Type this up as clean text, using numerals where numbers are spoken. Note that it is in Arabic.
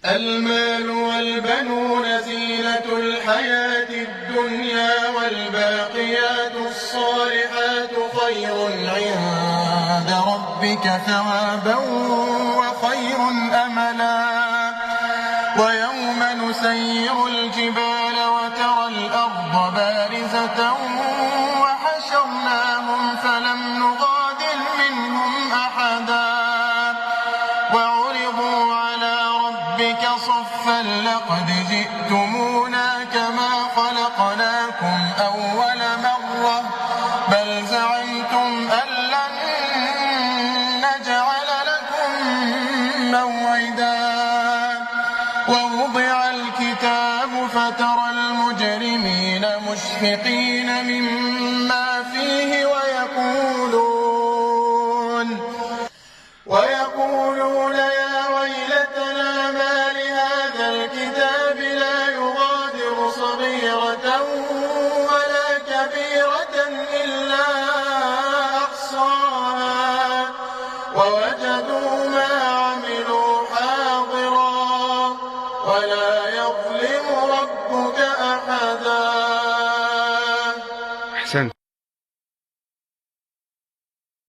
المال والبنون زينة الحياة الدنيا والباقيات الصالحات خير عند ربك ثوابا وخير أملا. ويوم نسير الجبال وترى الأرض بارزة وحشرناهم فلم نغادر منهم أحدا وعرضوا على ربك صفا لقد جئتمونا كما خلقناكم أول مرة بل زعمتم أن لن نجعل لكم موعدا. ووضع الكتاب فترى المجرمين مشفقين مما فيه ويقولون يا ويلتنا ما لهذا الكتاب لا يغادر صغيرة ولا كبيرة إلا أحصاها ووجدوا ما عملوا حاضرا ولا يظلم ربك أحدا.